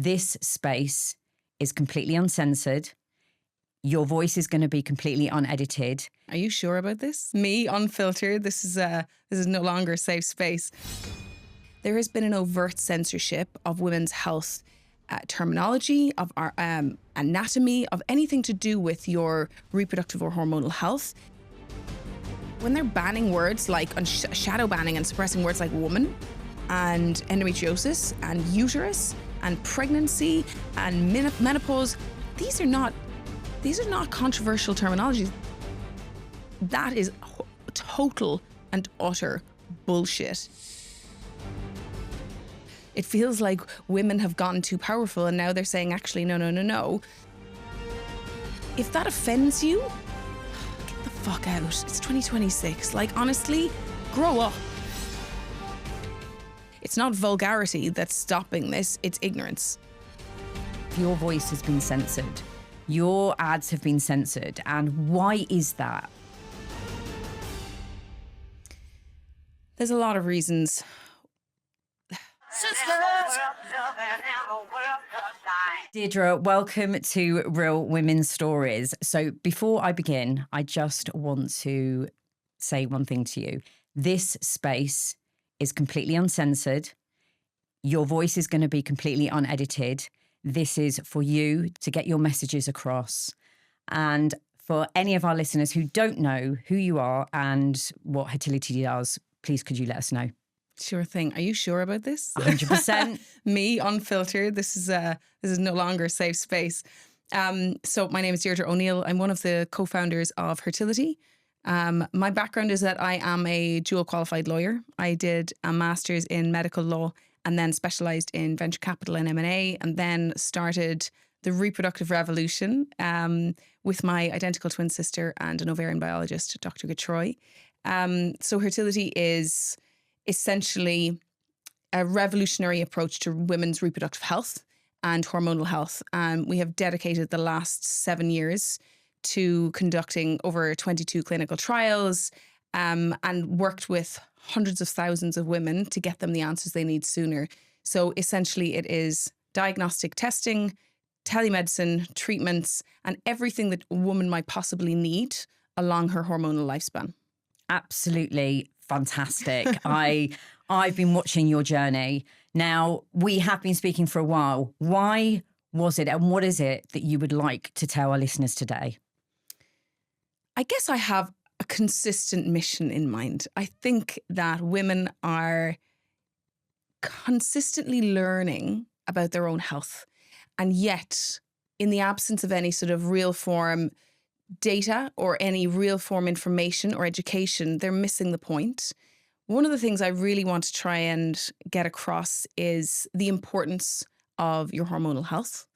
This space is completely uncensored. Your voice is going to be completely unedited. Are you sure about this? Me, unfiltered. This is no longer a safe space. There has been an overt censorship of women's health terminology, of our anatomy, of anything to do with your reproductive or hormonal health. When they're banning words like shadow banning and suppressing words like woman and endometriosis and uterus and pregnancy and menopause, these are not controversial terminologies. That is total and utter bullshit. It feels like women have gotten too powerful and now they're saying, actually, no. If that offends you, get the fuck out. It's 2026. Like, honestly, grow up. It's not vulgarity that's stopping this, it's ignorance. Your voice has been censored. Your ads have been censored. And why is that? There's a lot of reasons. Deirdre, welcome to Real Women's Stories. So before I begin, I just want to say one thing to you. This space is completely uncensored. Your voice is going to be completely unedited. This is for you to get your messages across. And for any of our listeners who don't know who you are and what Fertility does, please could you let us know? Sure thing. Are you sure about this? 100%. Me, unfiltered. This is no longer a safe space. So my name is Deirdre O'Neill. I'm one of the co-founders of Fertility. My background is that I am a dual qualified lawyer. I did a master's in medical law and then specialised in venture capital and M&A, and then started the reproductive revolution with my identical twin sister and an ovarian biologist, Dr. Gatroy. So Fertility is essentially a revolutionary approach to women's reproductive health and hormonal health. We have dedicated the last 7 years to conducting over 22 clinical trials and worked with hundreds of thousands of women to get them the answers they need sooner. So essentially it is diagnostic testing, telemedicine, treatments, and everything that a woman might possibly need along her hormonal lifespan. Absolutely fantastic. I've been watching your journey. Now, we have been speaking for a while. Why was it and what is it that you would like to tell our listeners today? I guess I have a consistent mission in mind. I think that women are consistently learning about their own health. And yet, in the absence of any sort of real form data or any real form information or education, they're missing the point. One of the things I really want to try and get across is the importance of your hormonal health,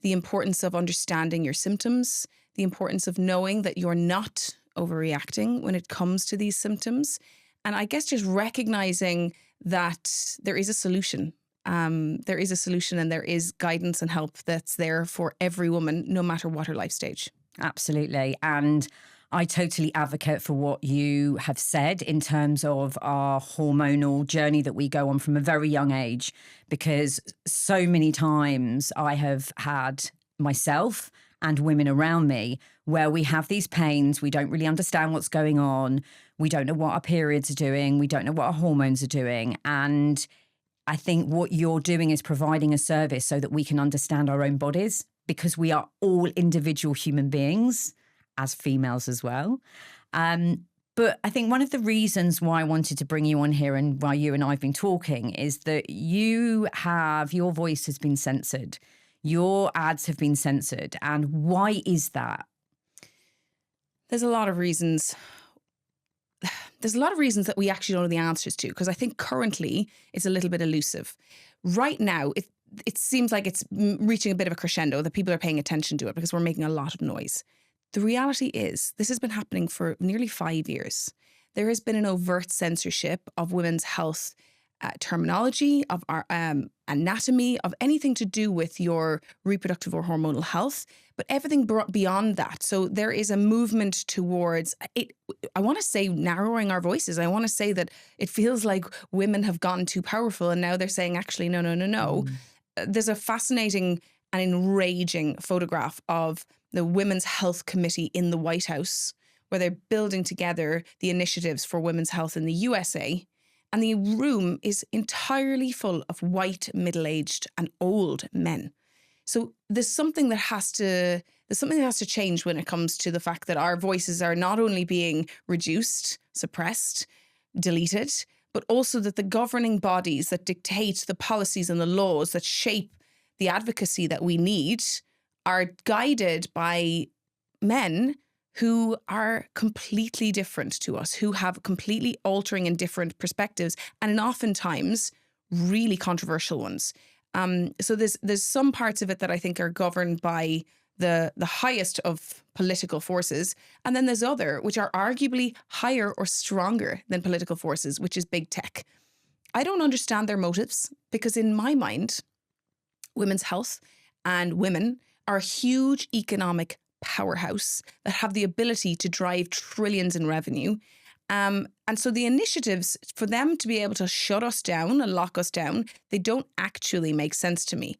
the importance of understanding your symptoms, the importance of knowing that you're not overreacting when it comes to these symptoms. And I guess just recognizing that there is a solution. There is a solution and there is guidance and help that's there for every woman, no matter what her life stage. Absolutely. And I totally advocate for what you have said in terms of our hormonal journey that we go on from a very young age, because so many times I have had myself and women around me where we have these pains, we don't really understand what's going on, we don't know what our periods are doing, we don't know what our hormones are doing. And I think what you're doing is providing a service so that we can understand our own bodies, because we are all individual human beings, as females as well. But I think one of the reasons why I wanted to bring you on here and why you and I have been talking is that your voice has been censored. Your ads have been censored. And why is that? There's a lot of reasons. There's a lot of reasons that we actually don't know the answers to, because I think currently it's a little bit elusive. Right now, it seems like it's reaching a bit of a crescendo, that people are paying attention to it because we're making a lot of noise. The reality is this has been happening for nearly 5 years. There has been an overt censorship of women's health terminology, of our anatomy, of anything to do with your reproductive or hormonal health, but everything beyond that. So there is a movement towards it. I want to say narrowing our voices. I want to say that it feels like women have gotten too powerful and now they're saying, actually, no. there's a fascinating and enraging photograph of the Women's Health Committee in the White House, where they're building together the initiatives for women's health in the USA. And the room is entirely full of white, middle-aged and old men. So there's something that has to change when it comes to the fact that our voices are not only being reduced, suppressed, deleted, but also that the governing bodies that dictate the policies and the laws that shape the advocacy that we need are guided by men who are completely different to us, who have completely altering and different perspectives, and oftentimes really controversial ones. So there's some parts of it that I think are governed by the highest of political forces, and then there's other which are arguably higher or stronger than political forces, which is big tech. I don't understand their motives, because in my mind, women's health and women are a huge economic powerhouse that have the ability to drive trillions in revenue. And so the initiatives for them to be able to shut us down and lock us down, they don't actually make sense to me.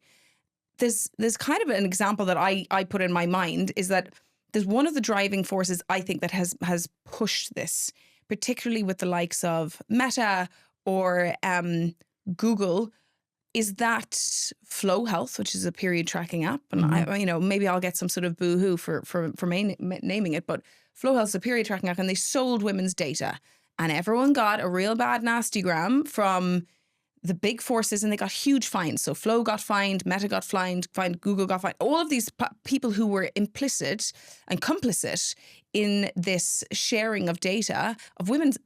There's kind of an example that I put in my mind is that there's one of the driving forces I think that has pushed this, particularly with the likes of Meta or Google, is that Flow Health, which is a period tracking app. And maybe I'll get some sort of boo-hoo for naming it, but Flow Health is a period tracking app, and they sold women's data. And everyone got a real bad nasty gram from the big forces, and they got huge fines. So Flow got fined, Meta got fined, Google got fined. All of these people who were implicit and complicit in this sharing of data of women's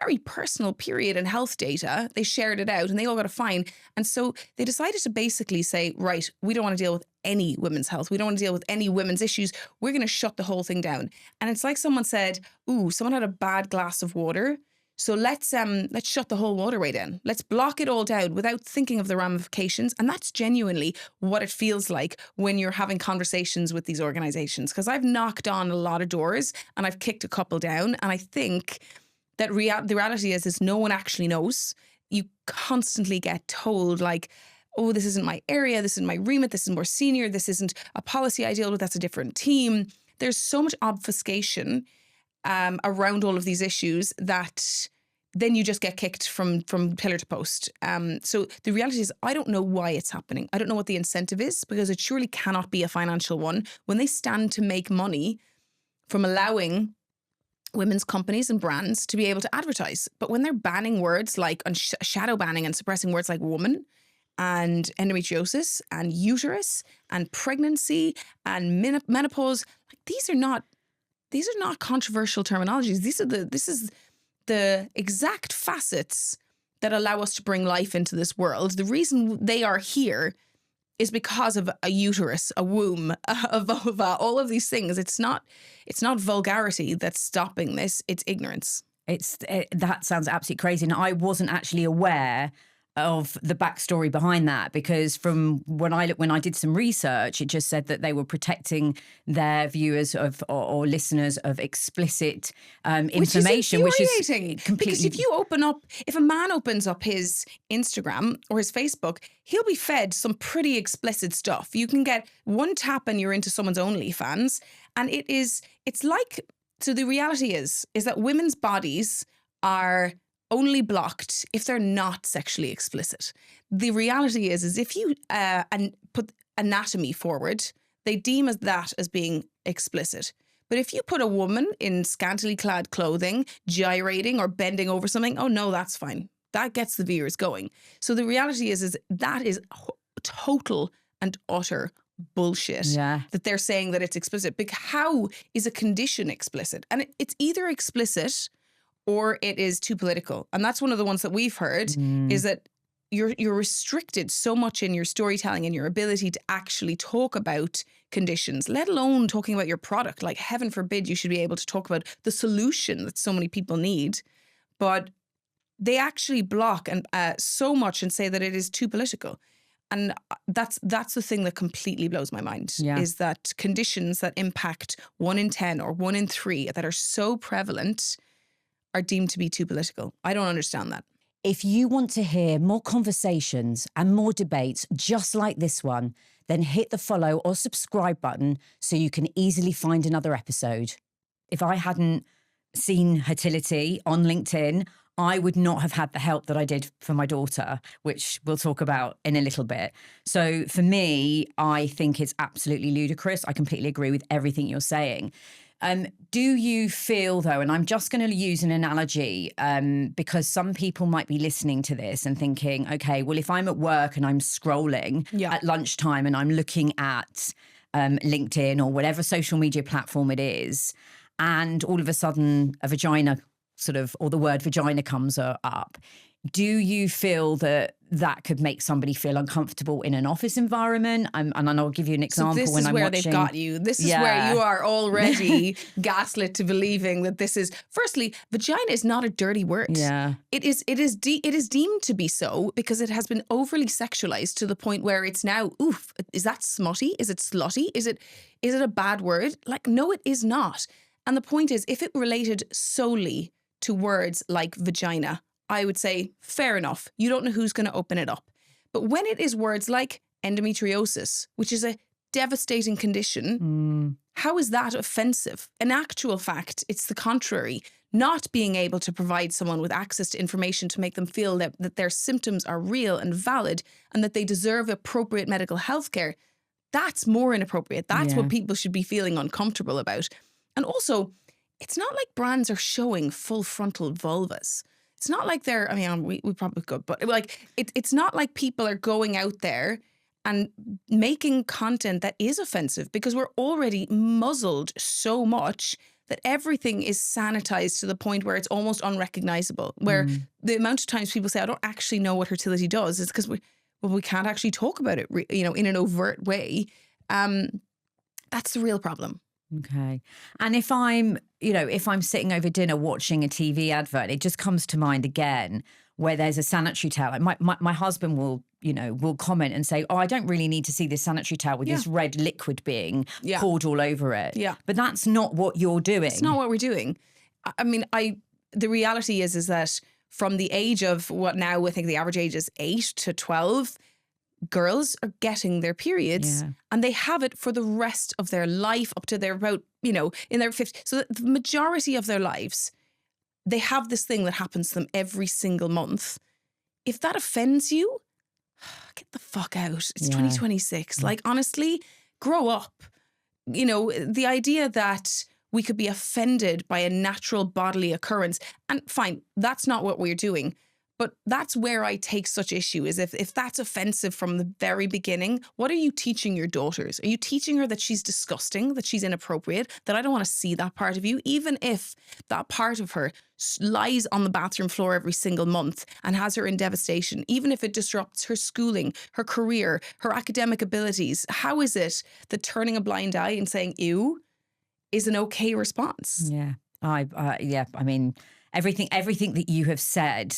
very personal period and health data, they shared it out and they all got a fine. And so they decided to basically say, right, we don't want to deal with any women's health. We don't want to deal with any women's issues. We're going to shut the whole thing down. And it's like someone said, ooh, someone had a bad glass of water, so let's shut the whole waterway down. Let's block it all down without thinking of the ramifications. And that's genuinely what it feels like when you're having conversations with these organizations. Because I've knocked on a lot of doors and I've kicked a couple down. And I think that the reality is no one actually knows. You constantly get told like, oh, this isn't my area, this isn't my remit, this is more senior, this isn't a policy I deal with, that's a different team. There's so much obfuscation around all of these issues that then you just get kicked from pillar to post. So the reality is I don't know why it's happening. I don't know what the incentive is, because it surely cannot be a financial one when they stand to make money from allowing women's companies and brands to be able to advertise. But when they're banning words like shadow banning and suppressing words like woman and endometriosis and uterus and pregnancy and menopause, like these are not controversial terminologies. This is the exact facets that allow us to bring life into this world. The reason they are here is because of a uterus, a womb, a vulva, all of these things. It's not vulgarity that's stopping this. It's ignorance. That sounds absolutely crazy. And I wasn't actually aware of the backstory behind that, because from when I did some research, it just said that they were protecting their viewers or listeners of explicit information, which is completely. Because if a man opens up his Instagram or his Facebook, he'll be fed some pretty explicit stuff. You can get one tap and you're into someone's OnlyFans, and so the reality is that women's bodies are only blocked if they're not sexually explicit. The reality is if you put anatomy forward, they deem that as being explicit. But if you put a woman in scantily clad clothing, gyrating or bending over something, oh no, that's fine. That gets the viewers going. So the reality is that is total and utter bullshit. Yeah. That they're saying that it's explicit. But how is a condition explicit? And it's either explicit or it is too political. And that's one of the ones that we've heard is that you're restricted so much in your storytelling and your ability to actually talk about conditions, let alone talking about your product. Like, heaven forbid you should be able to talk about the solution that so many people need. But they actually block and so much and say that it is too political. And that's the thing that completely blows my mind, is that conditions that impact 1 in 10 or 1 in 3 that are so prevalent are deemed to be too political. I don't understand that. If you want to hear more conversations and more debates just like this one, then hit the follow or subscribe button so you can easily find another episode. If I hadn't seen Fertility on LinkedIn, I would not have had the help that I did for my daughter, which we'll talk about in a little bit. So for me, I think it's absolutely ludicrous. I completely agree with everything you're saying. Do you feel, though, and I'm just going to use an analogy because some people might be listening to this and thinking, okay, well, if I'm at work and I'm scrolling at lunchtime and I'm looking at LinkedIn or whatever social media platform it is, and all of a sudden a vagina or the word vagina comes up, do you feel that that could make somebody feel uncomfortable in an office environment? And I'll give you an example. So this when is I'm where watching, they've got you. This is where you are already gaslit to believing that this is. Firstly, vagina is not a dirty word. Yeah, it is deemed to be so because it has been overly sexualized to the point where it's now, oof, is that smutty? Is it slutty? Is it a bad word? Like, no, it is not. And the point is, if it related solely to words like vagina, I would say, fair enough. You don't know who's going to open it up. But when it is words like endometriosis, which is a devastating condition, how is that offensive? In actual fact, it's the contrary. Not being able to provide someone with access to information to make them feel that their symptoms are real and valid and that they deserve appropriate medical health care, that's more inappropriate. That's what people should be feeling uncomfortable about. And also, it's not like brands are showing full frontal vulvas. It's not like they're, I mean, we probably could, but like, it's not like people are going out there and making content that is offensive because we're already muzzled so much that everything is sanitized to the point where it's almost unrecognizable. Where the amount of times people say, I don't actually know what fertility does, is because we can't actually talk about it, in an overt way. That's the real problem. Okay. And if I'm sitting over dinner watching a TV advert, it just comes to mind again where there's a sanitary towel. Like my husband will comment and say, oh, I don't really need to see this sanitary towel with this red liquid being poured all over it. Yeah. But that's not what you're doing. It's not what we're doing. I mean, the reality is that from the age of what now I think the average age is 8 to 12, girls are getting their periods and they have it for the rest of their life up to they're about, in their 50s. So the majority of their lives, they have this thing that happens to them every single month. If that offends you, get the fuck out. It's 2026. Like, honestly, grow up. The idea that we could be offended by a natural bodily occurrence, and fine, that's not what we're doing. But that's where I take such issue is if that's offensive from the very beginning, what are you teaching your daughters? Are you teaching her that she's disgusting, that she's inappropriate, that I don't want to see that part of you, even if that part of her lies on the bathroom floor every single month and has her in devastation, even if it disrupts her schooling, her career, her academic abilities? How is it that turning a blind eye and saying ew is an okay response? Yeah. I mean, everything that you have said,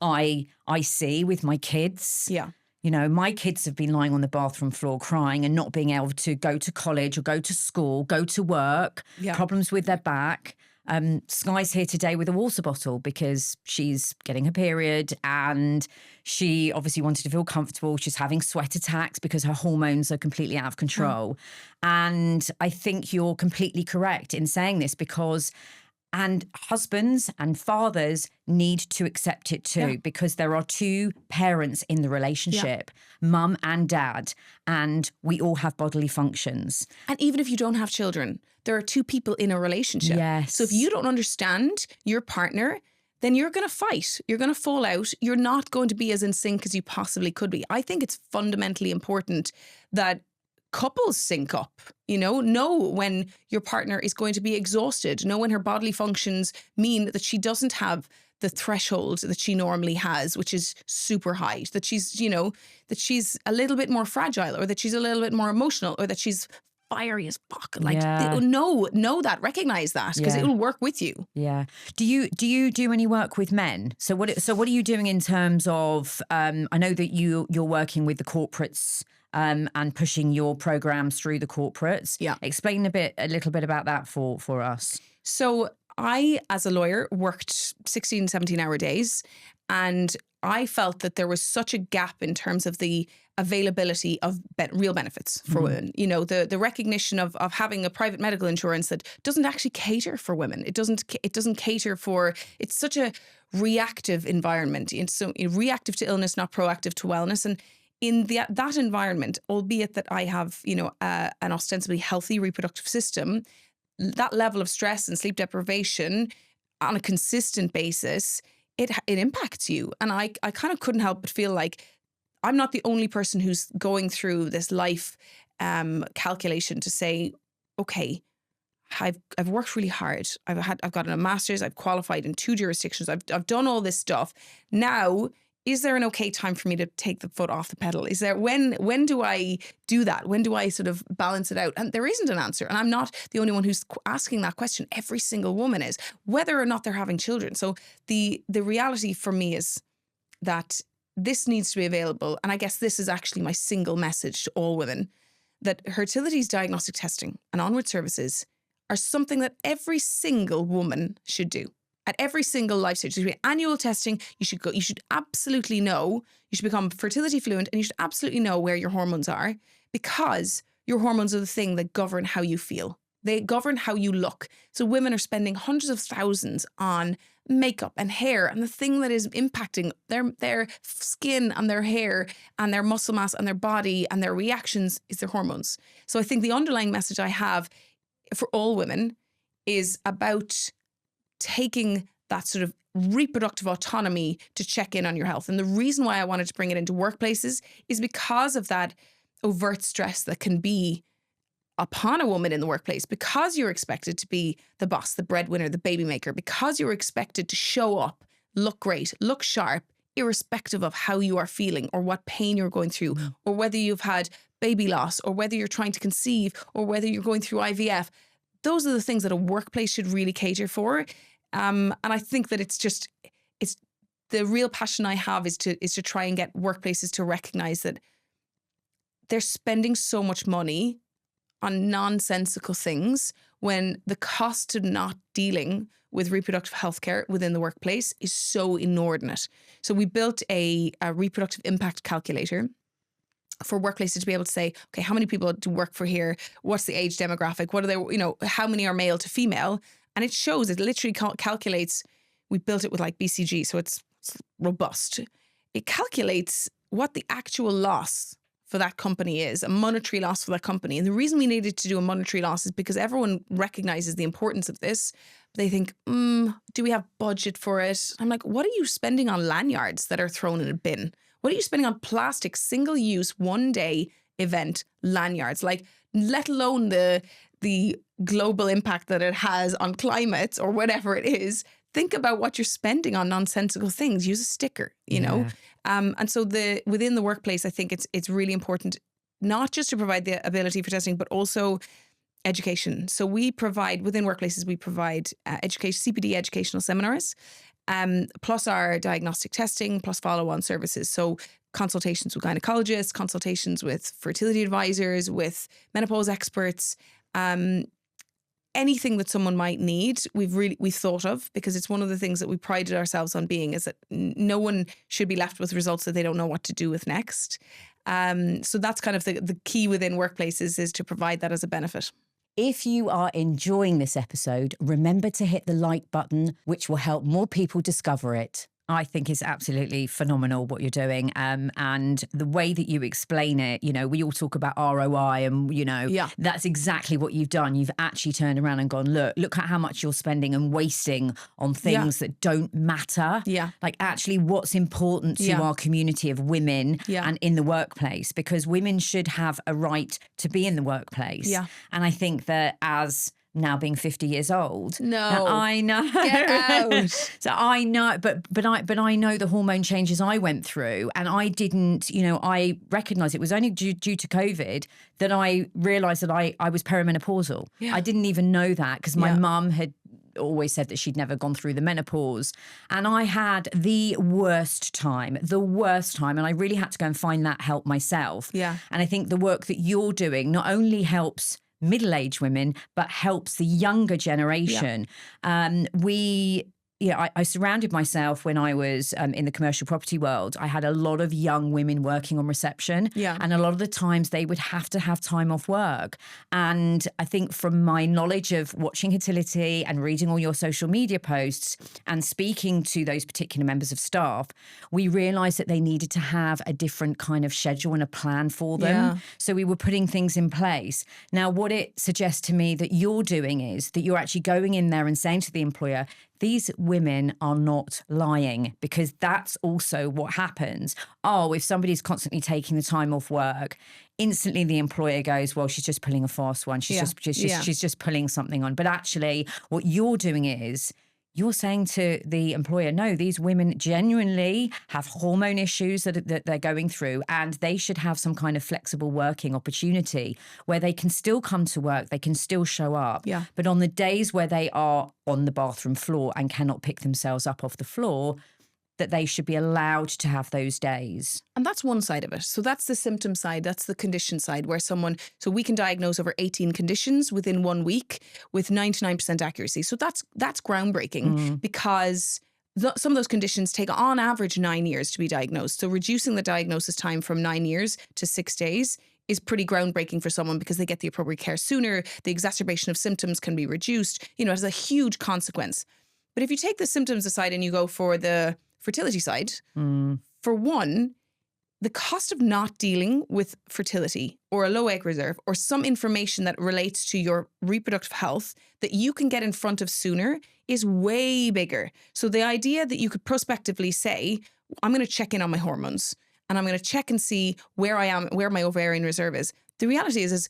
I see with my kids. Yeah. My kids have been lying on the bathroom floor crying and not being able to go to college or go to school, go to work, problems with their back. Sky's here today with a water bottle because she's getting her period and she obviously wanted to feel comfortable. She's having sweat attacks because her hormones are completely out of control. And I think you're completely correct in saying this because husbands and fathers need to accept it too because there are two parents in the relationship, mum and dad, and we all have bodily functions. And even if you don't have children, there are two people in a relationship. Yes. So if you don't understand your partner, then you're going to fight. You're going to fall out. You're not going to be as in sync as you possibly could be. I think it's fundamentally important that couples sync up, know when your partner is going to be exhausted, know when her bodily functions mean that she doesn't have the threshold that she normally has, which is super high, that she's, that she's a little bit more fragile or that she's a little bit more emotional or that she's fiery as fuck. Like, know that, recognize that because it will work with you. Yeah. Do you do any work with men? So what are you doing in terms of, I know that you're working with the corporates and pushing your programs through the corporates. Yeah. Explain a little bit about that for us. So I, as a lawyer, worked 16, 17-hour days, and I felt that there was such a gap in terms of the availability of real benefits for women. You know, the recognition of having a private medical insurance that doesn't actually cater for women. It doesn't cater for, it's such a reactive environment. It's so reactive to illness, not proactive to wellness. And in that environment, albeit that I have, you know, an ostensibly healthy reproductive system, that level of stress and sleep deprivation on a consistent basis, it impacts you. And I kind of couldn't help but feel like I'm not the only person who's going through this life calculation to say, okay, I've worked really hard. I've gotten a master's. I've qualified in 2 jurisdictions. I've done all this stuff. Now, is there an okay time for me to take the foot off the pedal? Is there when do I do that? When do I sort of balance it out? And there isn't an answer. And I'm not the only one who's asking that question. Every single woman is, whether or not they're having children. So the reality for me is that this needs to be available. And I guess this is actually my single message to all women, that Hertility's diagnostic testing and onward services are something that every single woman should do. At every single life stage, there should be annual testing. You should absolutely know. You should become fertility fluent, and you should absolutely know where your hormones are, because your hormones are the thing that govern how you feel. They govern how you look. So women are spending hundreds of thousands on makeup and hair, and the thing that is impacting their skin and their hair and their muscle mass and their body and their reactions is their hormones. So I think the underlying message I have for all women is about taking that sort of reproductive autonomy to check in on your health. And the reason why I wanted to bring it into workplaces is because of that overt stress that can be upon a woman in the workplace, because you're expected to be the boss, the breadwinner, the baby maker, because you're expected to show up, look great, look sharp, irrespective of how you are feeling or what pain you're going through, or whether you've had baby loss, or whether you're trying to conceive, or whether you're going through IVF. Those are the things that a workplace should really cater for. And I think that it's the real passion I have is to try and get workplaces to recognize that they're spending so much money on nonsensical things when the cost of not dealing with reproductive healthcare within the workplace is so inordinate. So we built a reproductive impact calculator for workplaces to be able to say, okay, how many people do work for here? What's the age demographic? What are they, how many are male to female? And it shows, it literally calculates, we built it with like BCG, so it's robust. It calculates what the actual loss for that company is, a monetary loss for that company. And the reason we needed to do a monetary loss is because everyone recognizes the importance of this. They think, do we have budget for it? I'm like, what are you spending on lanyards that are thrown in a bin? What are you spending on plastic, single-use, one-day event lanyards? Like, let alone the global impact that it has on climate or whatever it is. Think about what you're spending on nonsensical things. Use a sticker, you know? And so within the workplace, I think it's really important not just to provide the ability for testing, but also education. So we provide, within workplaces, we provide CPD educational seminars, plus our diagnostic testing, plus follow-on services. So consultations with gynecologists, consultations with fertility advisors, with menopause experts, anything that someone might need, we've thought of, because it's one of the things that we prided ourselves on being, is that no one should be left with results that they don't know what to do with next. So that's kind of the key within workplaces, is to provide that as a benefit. If you are enjoying this episode, remember to hit the like button, which will help more people discover it. I think it's absolutely phenomenal what you're doing. And the way that you explain it, we all talk about ROI and, that's exactly what you've done. You've actually turned around and gone, look at how much you're spending and wasting on things that don't matter. Yeah. Like actually what's important to our community of women and in the workplace, because women should have a right to be in the workplace. Yeah. And I think that as now being 50 years old. No, I know. Get out. So I know, but I know the hormone changes I went through, and I didn't, I recognised it was only due to COVID that I realised that I was perimenopausal. Yeah. I didn't even know that, because my mum had always said that she'd never gone through the menopause, and I had the worst time, and I really had to go and find that help myself. Yeah. And I think the work that you're doing not only helps middle-aged women, but helps the younger generation. I surrounded myself when I was in the commercial property world. I had a lot of young women working on reception. Yeah. And a lot of the times they would have to have time off work. And I think from my knowledge of watching Fertility and reading all your social media posts and speaking to those particular members of staff, we realized that they needed to have a different kind of schedule and a plan for them. Yeah. So we were putting things in place. Now, what it suggests to me that you're doing is that you're actually going in there and saying to the employer, these women are not lying, because that's also what happens. Oh, if somebody's constantly taking the time off work, instantly the employer goes, well, she's just pulling a fast one. She's just pulling something on. But actually what you're doing is you're saying to the employer, no, these women genuinely have hormone issues that they're going through, and they should have some kind of flexible working opportunity where they can still come to work, they can still show up. Yeah. But on the days where they are on the bathroom floor and cannot pick themselves up off the floor, that they should be allowed to have those days. And that's one side of it. So that's the symptom side. That's the condition side, where so we can diagnose over 18 conditions within 1 week with 99% accuracy. So that's groundbreaking because some of those conditions take on average 9 years to be diagnosed. So reducing the diagnosis time from 9 years to 6 days is pretty groundbreaking for someone, because they get the appropriate care sooner. The exacerbation of symptoms can be reduced. It has a huge consequence. But if you take the symptoms aside and you go for the fertility side, for one, the cost of not dealing with fertility or a low egg reserve or some information that relates to your reproductive health that you can get in front of sooner is way bigger. So the idea that you could prospectively say, I'm going to check in on my hormones and I'm going to check and see where I am, where my ovarian reserve is. The reality is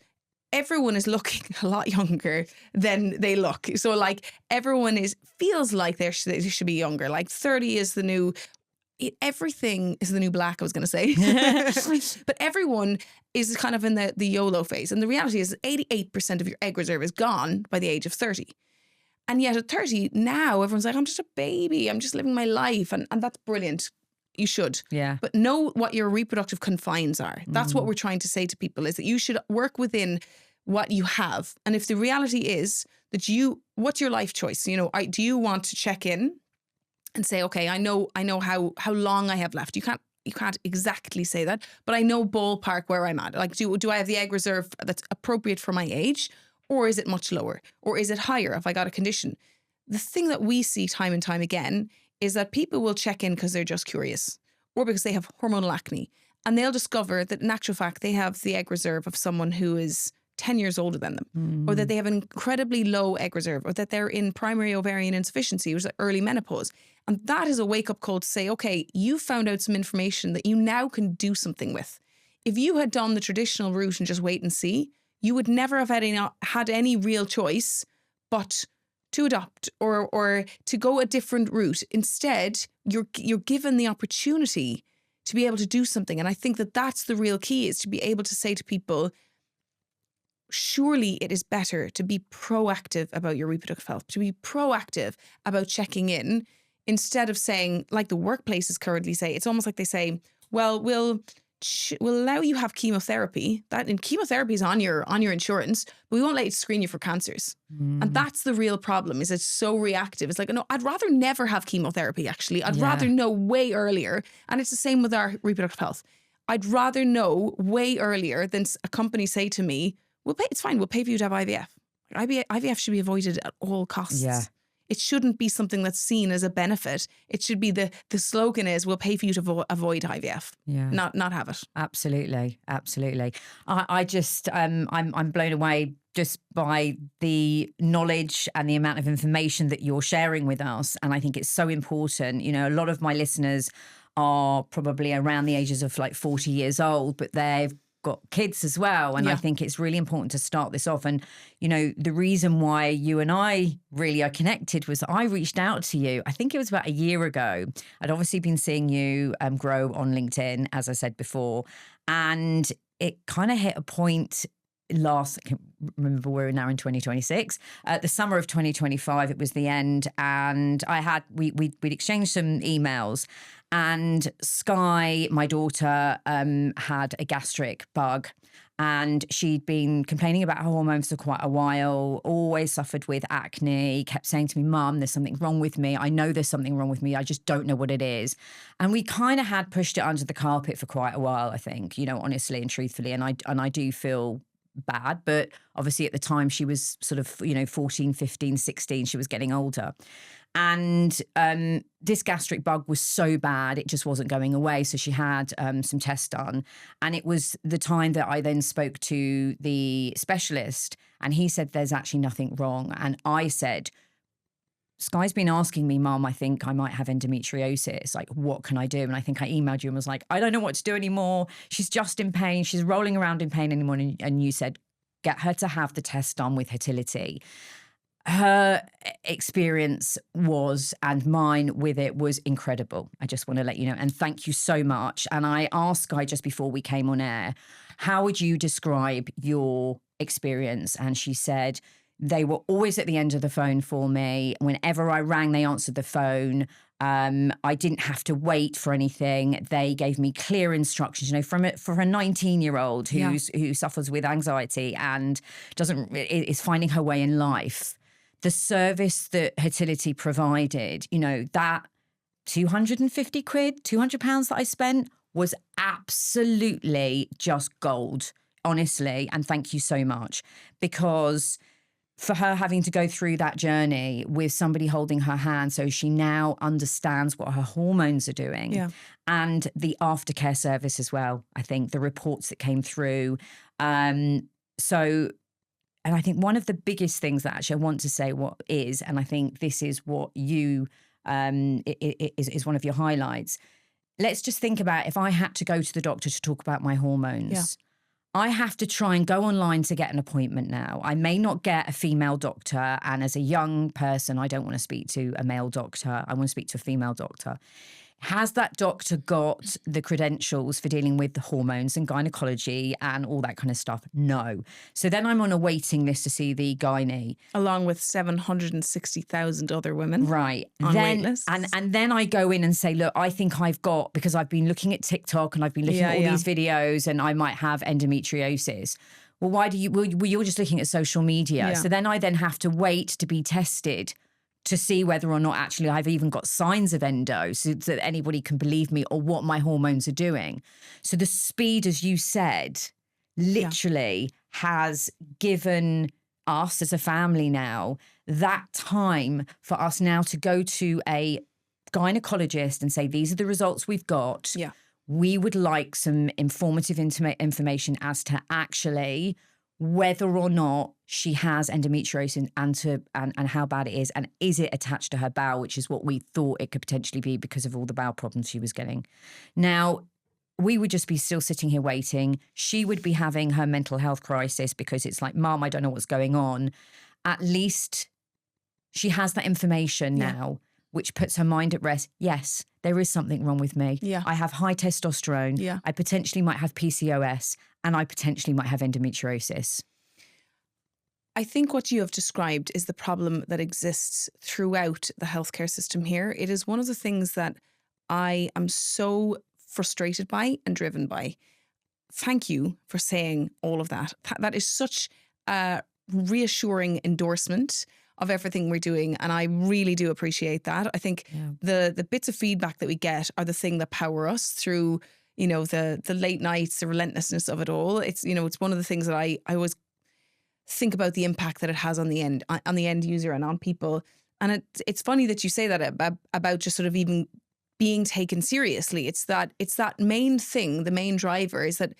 everyone is looking a lot younger than they look. So like everyone feels like they should be younger. Like 30 is the new, everything is the new black, I was going to say. But everyone is kind of in the YOLO phase. And the reality is 88% of your egg reserve is gone by the age of 30. And yet at 30, now everyone's like, I'm just a baby. I'm just living my life. And that's brilliant. You should. Yeah. But know what your reproductive confines are. That's what we're trying to say to people, is that you should work within what you have. And if the reality is that what's your life choice? Do you want to check in and say, okay, I know how long I have left. You can't exactly say that, but I know ballpark where I'm at. Like, do I have the egg reserve that's appropriate for my age, or is it much lower, or is it higher if I got a condition? The thing that we see time and time again is that people will check in because they're just curious, or because they have hormonal acne, and they'll discover that in actual fact they have the egg reserve of someone who is 10 years older than them, or that they have an incredibly low egg reserve, or that they're in primary ovarian insufficiency, which is early menopause. And that is a wake-up call to say, okay, you found out some information that you now can do something with. If you had done the traditional route and just wait and see, you would never have had any real choice but to adopt or to go a different route. Instead, you're given the opportunity to be able to do something. And I think that that's the real key, is to be able to say to people, surely it is better to be proactive about your reproductive health, to be proactive about checking in, instead of saying, like the workplaces currently say, it's almost like they say, well, we'll allow you have chemotherapy. Chemotherapy is on your insurance, but we won't let you screen you for cancers. And that's the real problem, is it's so reactive. It's like, no, I'd rather never have chemotherapy, actually. I'd rather know way earlier. And it's the same with our reproductive health. I'd rather know way earlier than a company say to me, it's fine, we'll pay for you to have IVF. IVF should be avoided at all costs. Yeah. It shouldn't be something that's seen as a benefit. It should be the slogan is, we'll pay for you to avoid IVF, not have it. Absolutely. I just, I'm blown away just by the knowledge and the amount of information that you're sharing with us. And I think it's so important. A lot of my listeners are probably around the ages of like 40 years old, but they've got kids as well. And I think it's really important to start this off. And, the reason why you and I really are connected was I reached out to you, I think it was about a year ago. I'd obviously been seeing you grow on LinkedIn, as I said before. And it kind of hit a point I can't remember, we're now in 2026, the summer of 2025, it was the end. And we'd exchanged some emails. And Sky, my daughter, had a gastric bug, and she'd been complaining about her hormones for quite a while, always suffered with acne, kept saying to me, Mum, there's something wrong with me. I know there's something wrong with me. I just don't know what it is. And we kind of had pushed it under the carpet for quite a while, I think, honestly and truthfully. And I do feel bad, but obviously at the time she was sort of, 14, 15, 16, she was getting older. And this gastric bug was so bad, it just wasn't going away. So she had some tests done. And it was the time that I then spoke to the specialist, and he said, there's actually nothing wrong. And I said, Sky's been asking me, Mum, I think I might have endometriosis. Like, what can I do? And I think I emailed you and was like, I don't know what to do anymore. She's just in pain. She's rolling around in pain anymore. And you said, get her to have the test done with Fertility. Her experience was, and mine with it was incredible. I just want to let you know. And thank you so much. And I asked Sky just before we came on air, how would you describe your experience? And she said, they were always at the end of the phone for me. Whenever I rang, they answered the phone. I didn't have to wait for anything. They gave me clear instructions, for a 19-year-old who suffers with anxiety and is finding her way in life. The service that Fertility provided, that 250 quid, £200 that I spent was absolutely just gold, honestly. And thank you so much, because for her having to go through that journey with somebody holding her hand, so she now understands what her hormones are doing, and the aftercare service as well. I think the reports that came through. And I think one of the biggest things that actually I want to say and I think this is what you, is one of your highlights. Let's just think about if I had to go to the doctor to talk about my hormones. Yeah. I have to try and go online to get an appointment now. I may not get a female doctor. And as a young person, I don't want to speak to a male doctor. I want to speak to a female doctor. Has that doctor got the credentials for dealing with the hormones and gynecology and all that kind of stuff? No. So then I'm on a waiting list to see the gynae. Along with 760,000 other women. Right. On wait lists. And then I go in and say, look, I think I've got, because I've been looking at TikTok and I've been looking at all these videos, and I might have endometriosis. Well, why do you, well, you're just looking at social media. Yeah. So then I have to wait to be tested to see whether or not actually I've even got signs of endo, so that anybody can believe me or what my hormones are doing. So the speed, as you said, literally has given us as a family now that time for us now to go to a gynecologist and say, these are the results we've got. Yeah. We would like some informative information as to actually whether or not she has endometriosis and how bad it is, and is it attached to her bowel, which is what we thought it could potentially be because of all the bowel problems she was getting. Now, we would just be still sitting here waiting. She would be having her mental health crisis because it's like, Mom, I don't know what's going on. At least she has that information now, which puts her mind at rest. Yes, there is something wrong with me. Yeah. I have high testosterone. Yeah. I potentially might have PCOS, and I potentially might have endometriosis. I think what you have described is the problem that exists throughout the healthcare system here. It is one of the things that I am so frustrated by and driven by. Thank you for saying all of that. That is such a reassuring endorsement of everything we're doing, and I really do appreciate that. I think the bits of feedback that we get are the thing that power us through, the late nights, the relentlessness of it all. It's it's one of the things that I always think about, the impact that it has on the end user and on people. And it's funny that you say that about just sort of even being taken seriously. It's that main thing, the main driver is that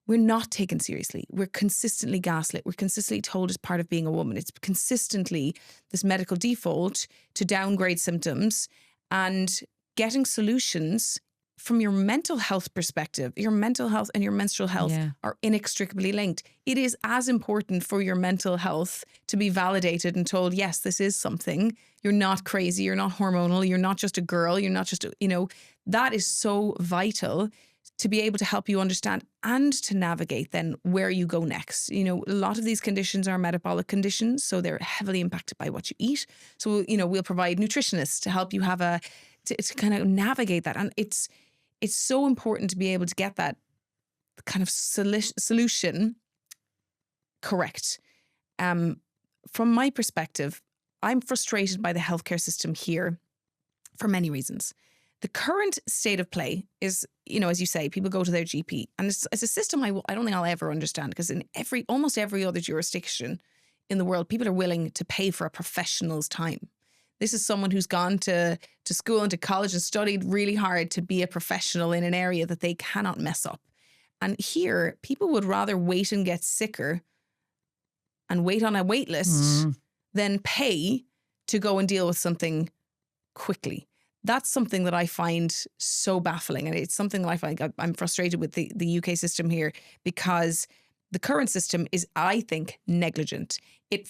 we're not taken seriously. We're consistently gaslit. We're consistently told as part of being a woman. It's consistently this medical default to downgrade symptoms, and getting solutions from your mental health perspective. Your mental health and your menstrual health are inextricably linked. It is as important for your mental health to be validated and told, yes, this is something. You're not crazy. You're not hormonal. You're not just a girl. You're not just, that is so vital to be able to help you understand and to navigate then where you go next. A lot of these conditions are metabolic conditions, so they're heavily impacted by what you eat. So, we'll provide nutritionists to help you have a to kind of navigate that. And it's so important to be able to get that kind of solution correct. From my perspective, I'm frustrated by the healthcare system here for many reasons. The current state of play is, as you say, people go to their GP, and it's a system I don't think I'll ever understand, because in almost every other jurisdiction in the world, people are willing to pay for a professional's time. This is someone who's gone to school and to college and studied really hard to be a professional in an area that they cannot mess up. And here, people would rather wait and get sicker and wait on a wait list than pay to go and deal with something quickly. That's something that I find so baffling. And it's something that I find I'm frustrated with the UK system here, because the current system is, I think, negligent. It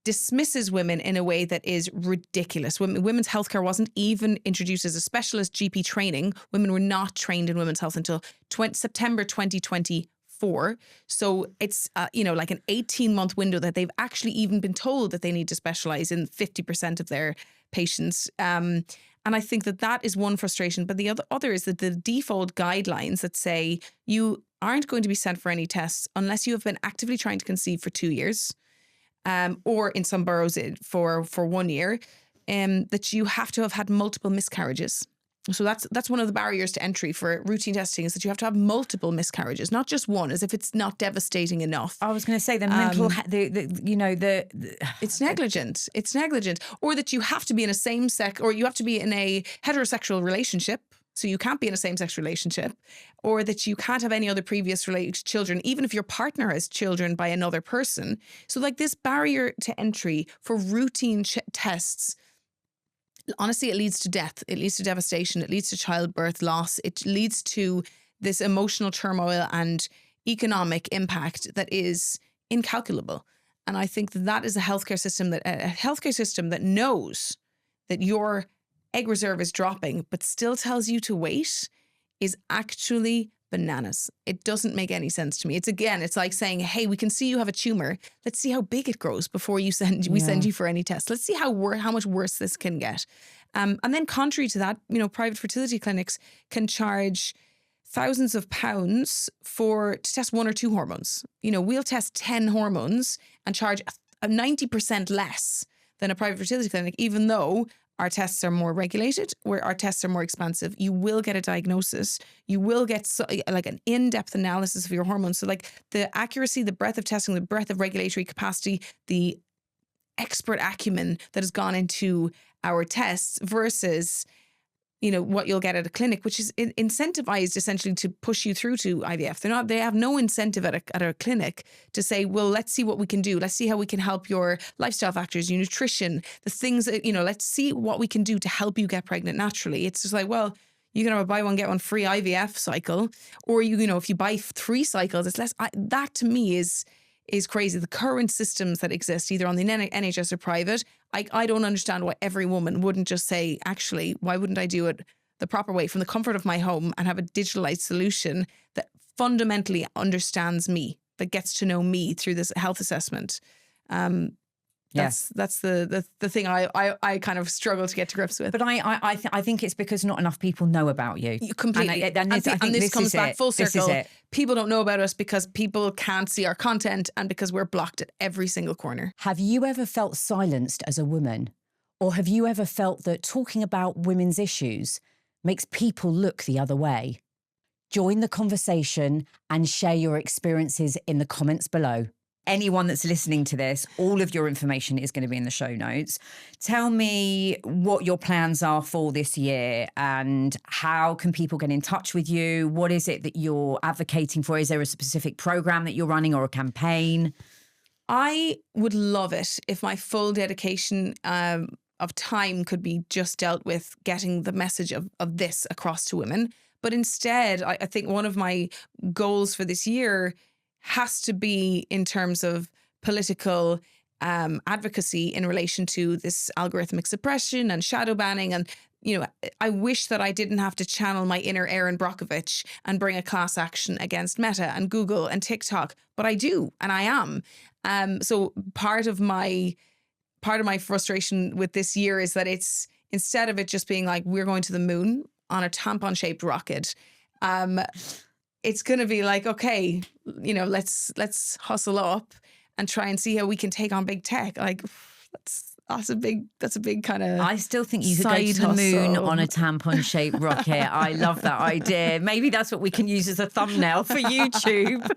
dismisses women in a way that is ridiculous. Women's healthcare wasn't even introduced as a specialist GP training. Women were not trained in women's health until September 2024. So it's, like an 18-month window that they've actually even been told that they need to specialize in 50% of their patients. And I think that is one frustration. But the other is that the default guidelines that say you aren't going to be sent for any tests unless you have been actively trying to conceive for 2 years, or in some boroughs for 1 year, that you have to have had multiple miscarriages. So that's one of the barriers to entry for routine testing, is that you have to have multiple miscarriages, not just one, as if it's not devastating enough. I was going to say the mental, it's negligent. It's negligent. Or that you have to be in a same-sex, or you have to be in a heterosexual relationship, so you can't be in a same-sex relationship, or that you can't have any other previous children, even if your partner has children by another person. So like this barrier to entry for routine tests, honestly, it leads to death. It leads to devastation. It leads to childbirth loss. It leads to this emotional turmoil and economic impact that is incalculable. And I think that is a healthcare system that knows that your egg reserve is dropping, but still tells you to wait, is actually bananas. It doesn't make any sense to me. It's like saying, hey, we can see you have a tumor. Let's see how big it grows before we send you for any tests. Let's see how much worse this can get. And then contrary to that, private fertility clinics can charge thousands of pounds to test 1 or 2 hormones. We'll test 10 hormones and charge 90% less than a private fertility clinic, even though our tests are more regulated, where our tests are more expensive. You will get a diagnosis. You will get an in-depth analysis of your hormones. So like the accuracy, the breadth of testing, the breadth of regulatory capacity, the expert acumen that has gone into our tests versus, what you'll get at a clinic, which is incentivized essentially to push you through to IVF. They have no incentive at a clinic to say, well, let's see what we can do. Let's see how we can help your lifestyle factors, your nutrition, the things that, let's see what we can do to help you get pregnant naturally. It's just like, well, you can have a buy one, get one free IVF cycle, or if you buy 3 cycles, it's less. That to me is crazy. The current systems that exist, either on the NHS or private, I don't understand why every woman wouldn't just say, actually, why wouldn't I do it the proper way from the comfort of my home and have a digitalized solution that fundamentally understands me, that gets to know me through this health assessment. That's the thing I kind of struggle to get to grips with. But I think it's because not enough people know about you. Completely. And this comes back full circle. This is it. People don't know about us because people can't see our content and because we're blocked at every single corner. Have you ever felt silenced as a woman? Or have you ever felt that talking about women's issues makes people look the other way? Join the conversation and share your experiences in the comments below. Anyone that's listening to this, all of your information is going to be in the show notes. Tell me what your plans are for this year and how can people get in touch with you? What is it that you're advocating for? Is there a specific program that you're running or a campaign? I would love it if my full dedication of time could be just dealt with getting the message of this across to women. But instead, I think one of my goals for this year has to be in terms of political advocacy in relation to this algorithmic suppression and shadow banning. And, I wish that I didn't have to channel my inner Erin Brockovich and bring a class action against Meta and Google and TikTok, but I do, and I am. So part of my frustration with this year is that it's instead of it just being like, we're going to the moon on a tampon shaped rocket, it's going to be like, okay, you know, let's hustle up and try and see how we can take on big tech. Like that's a big kind of. I still think you could go to the moon hustle. on a tampon-shaped rocket. I love that idea. Maybe that's what we can use as a thumbnail for YouTube.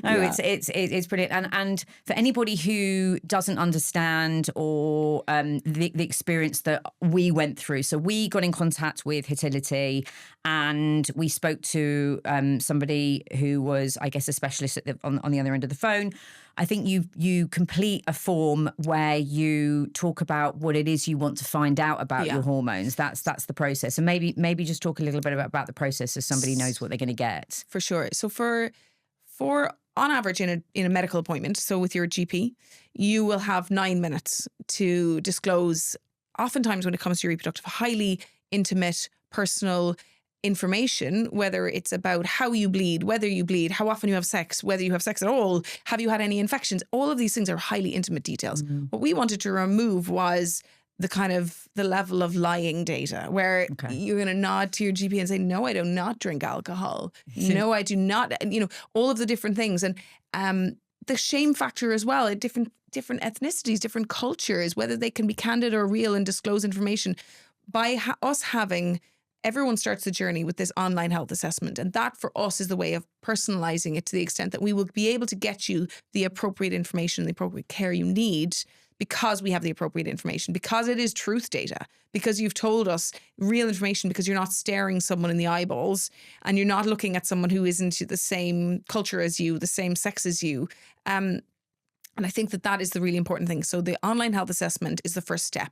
It's brilliant. And for anybody who doesn't understand or the experience that we went through, so we got in contact with Fertility and we spoke to somebody who was, I guess, a specialist on the other end of the phone. I think you complete a form where you talk about what it is you want to find out about your hormones. That's the process. And maybe just talk a little bit about the process so somebody knows what they're going to get. For sure. So for on average in a medical appointment, so with your GP, you will have 9 minutes to disclose, oftentimes when it comes to your reproductive, highly intimate, personal information, whether it's about how you bleed, whether you bleed, how often you have sex, whether you have sex at all, have you had any infections. All of these things are highly intimate details. What we wanted to remove was the level of lying data where you're going to nod to your GP and say, no, I do not drink alcohol. No, I do not, you know, all of the different things. And the shame factor as well, at different ethnicities, different cultures, whether they can be candid or real and disclose information. By us having, everyone starts the journey with this online health assessment. And that for us is the way of personalizing it to the extent that we will be able to get you the appropriate information, the appropriate care you need, because we have the appropriate information, because it is truth data, because you've told us real information, because you're not staring someone in the eyeballs and you're not looking at someone who isn't the same culture as you, the same sex as you. And I think that is the really important thing. So the online health assessment is the first step.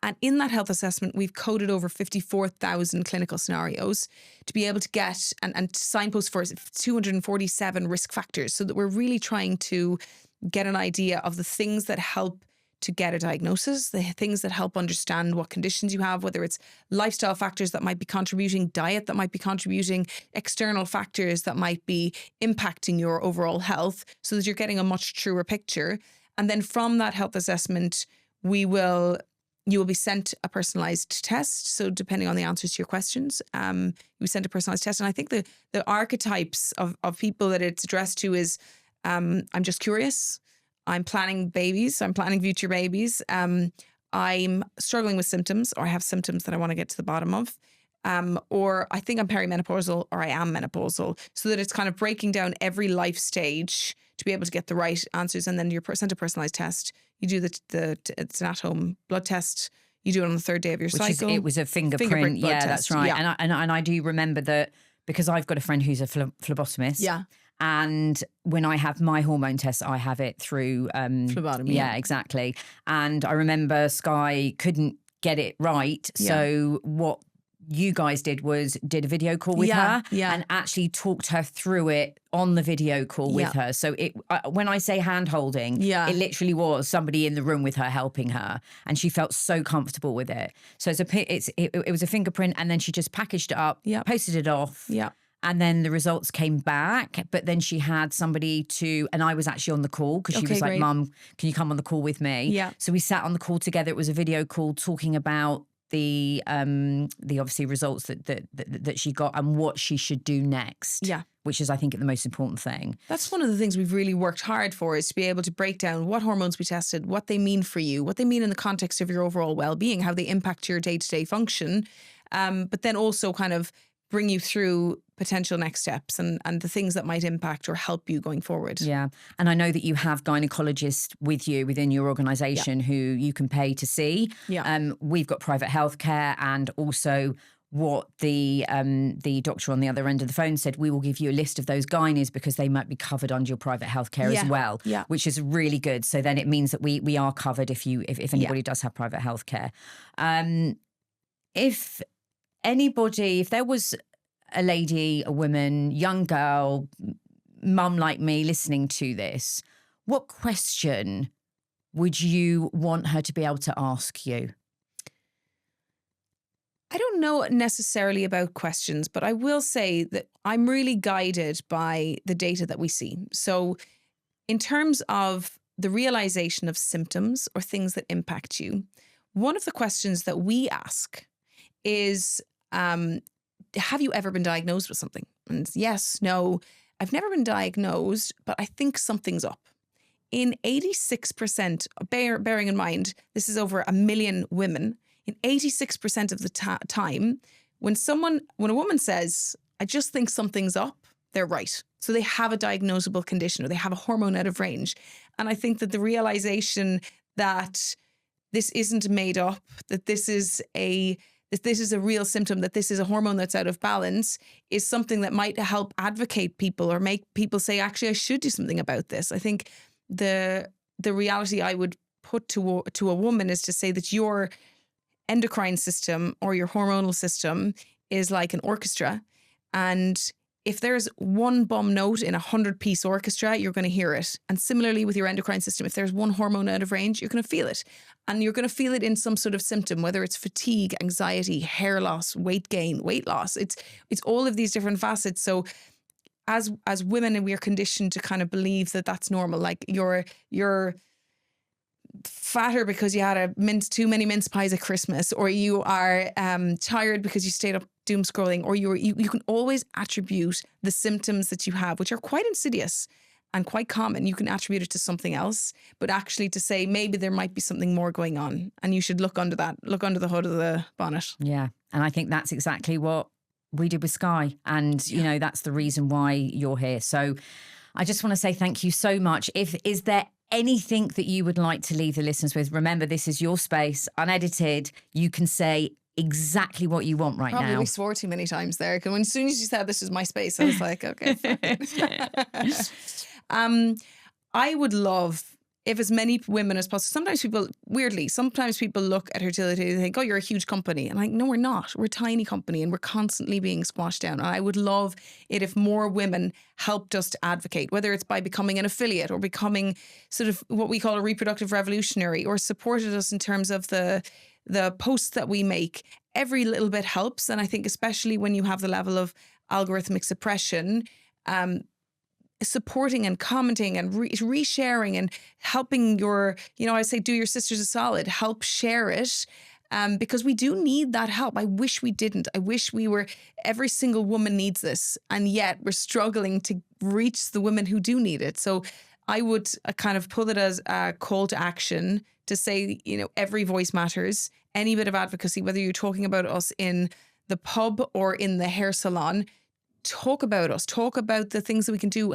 And in that health assessment, we've coded over 54,000 clinical scenarios to be able to get and signpost for 247 risk factors, so that we're really trying to get an idea of the things that help to get a diagnosis, the things that help understand what conditions you have, whether it's lifestyle factors that might be contributing, diet that might be contributing, external factors that might be impacting your overall health, so that you're getting a much truer picture. And then from that health assessment, you will be sent a personalized test. So depending on the answers to your questions, you send a personalized test. And I think the archetypes of people that it's addressed to is, I'm just curious. I'm planning babies. I'm planning future babies. I'm struggling with symptoms, or I have symptoms that I want to get to the bottom of. Or I think I'm perimenopausal, or I am menopausal, so that it's kind of breaking down every life stage to be able to get the right answers. And then you're sent a personalized test. You do it's an at-home blood test. You do it on the 3rd day of your cycle. It was a fingerprint. blood Yeah, test. that's right. Yeah. And I do remember that, because I've got a friend who's a phlebotomist. Yeah. And when I have my hormone test, I have it through phlebotomy. Yeah, exactly. And I remember Sky couldn't get it right. Yeah. So what you guys did a video call with her and actually talked her through it on the video call with her. So when I say hand holding, it literally was somebody in the room with her helping her, and she felt so comfortable with it. So it was a fingerprint, and then she just packaged it up, posted it off. Yeah. And then the results came back, but then she had somebody and I was actually on the call, because she was like, Mum, can you come on the call with me? Yeah. So we sat on the call together. It was a video call talking about the obviously results that she got and what she should do next. Yeah. Which is, I think, the most important thing. That's one of the things we've really worked hard for, is to be able to break down what hormones we tested, what they mean for you, what they mean in the context of your overall well-being, how they impact your day-to-day function, but then also kind of bring you through potential next steps and the things that might impact or help you going forward. Yeah. And I know that you have gynecologists with you within your organisation who you can pay to see. Yeah. We've got private healthcare, and also what the doctor on the other end of the phone said, we will give you a list of those gynaes because they might be covered under your private healthcare as well, which is really good. So then it means that we are covered if anybody does have private healthcare. If there was a lady, a woman, young girl, mum like me listening to this, what question would you want her to be able to ask you? I don't know necessarily about questions, but I will say that I'm really guided by the data that we see. So in terms of the realization of symptoms or things that impact you, one of the questions that we ask is, have you ever been diagnosed with something? And it's yes, no, I've never been diagnosed, but I think something's up. In 86%, bearing in mind, this is over 1 million women, in 86% of the time, when a woman says, I just think something's up, they're right. So they have a diagnosable condition or they have a hormone out of range. And I think that the realization that this isn't made up, that this is a real symptom, that this is a hormone that's out of balance, is something that might help advocate people or make people say, actually, I should do something about this. I think the reality I would put to a woman is to say that your endocrine system or your hormonal system is like an orchestra. And if there's one bum note in a 100-piece orchestra, you're going to hear it. And similarly with your endocrine system, if there's one hormone out of range, you're going to feel it. And you're going to feel it in some sort of symptom, whether it's fatigue, anxiety, hair loss, weight gain, weight loss. It's all of these different facets. So as women, we are conditioned to kind of believe that that's normal. Like you're fatter because you had too many mince pies at Christmas, or you are tired because you stayed up doom scrolling, or you can always attribute the symptoms that you have, which are quite insidious and quite common. You can attribute it to something else, but actually to say maybe there might be something more going on and you should look under the hood of the bonnet. Yeah. And I think that's exactly what we did with Sky. And, you know, that's the reason why you're here. So I just want to say thank you so much. Is there anything that you would like to leave the listeners with? Remember, this is your space, unedited. You can say exactly what you want right now. Probably swore too many times there, because as soon as you said this is my space, I was like, okay, fuck it. I would love if as many women as possible. Sometimes people look at Hertility and think, oh, you're a huge company. And I'm like, no, we're not. We're a tiny company and we're constantly being squashed down. And I would love it if more women helped us to advocate, whether it's by becoming an affiliate or becoming sort of what we call a reproductive revolutionary, or supported us in terms of the posts that we make. Every little bit helps. And I think especially when you have the level of algorithmic suppression, supporting and commenting and resharing and helping I say do your sisters a solid, help share it, because we do need that help. I wish we didn't. I wish every single woman needs this, and yet we're struggling to reach the women who do need it. So I would kind of put it as a call to action to say, every voice matters. Any bit of advocacy, whether you're talking about us in the pub or in the hair salon, talk about us, talk about the things that we can do,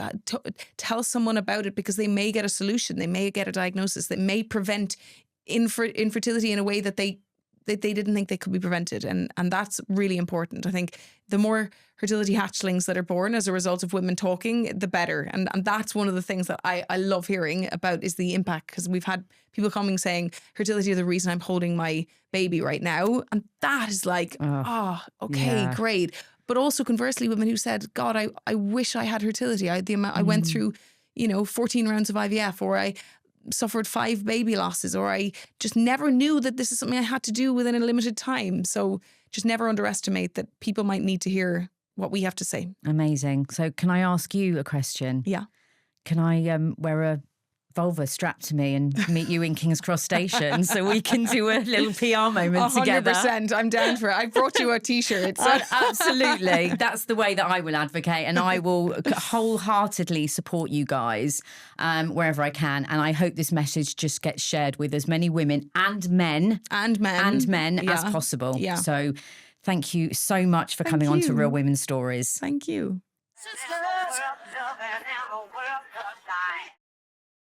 tell someone about it, because they may get a solution, they may get a diagnosis that may prevent infertility in a way that they didn't think they could be prevented. And that's really important. I think the more fertility hatchlings that are born as a result of women talking, the better. And that's one of the things that I love hearing about, is the impact, because we've had people coming saying fertility is the reason I'm holding my baby right now. And that is like, okay, great. But also conversely, women who said, God, I wish I had fertility. I went through, 14 rounds of IVF, or I suffered 5 baby losses, or I just never knew that this is something I had to do within a limited time. So just never underestimate that people might need to hear what we have to say. Amazing. So can I ask you a question? Yeah. Can I wear a vulva strapped to me and meet you in King's Cross Station so we can do a little PR moment together? 100%. I'm down for it. I brought you a t-shirt. So. Absolutely. That's the way that I will advocate, and I will wholeheartedly support you guys wherever I can. And I hope this message just gets shared with as many women and men as possible. Yeah. So thank you so much for coming on to Real Women's Stories. Thank you.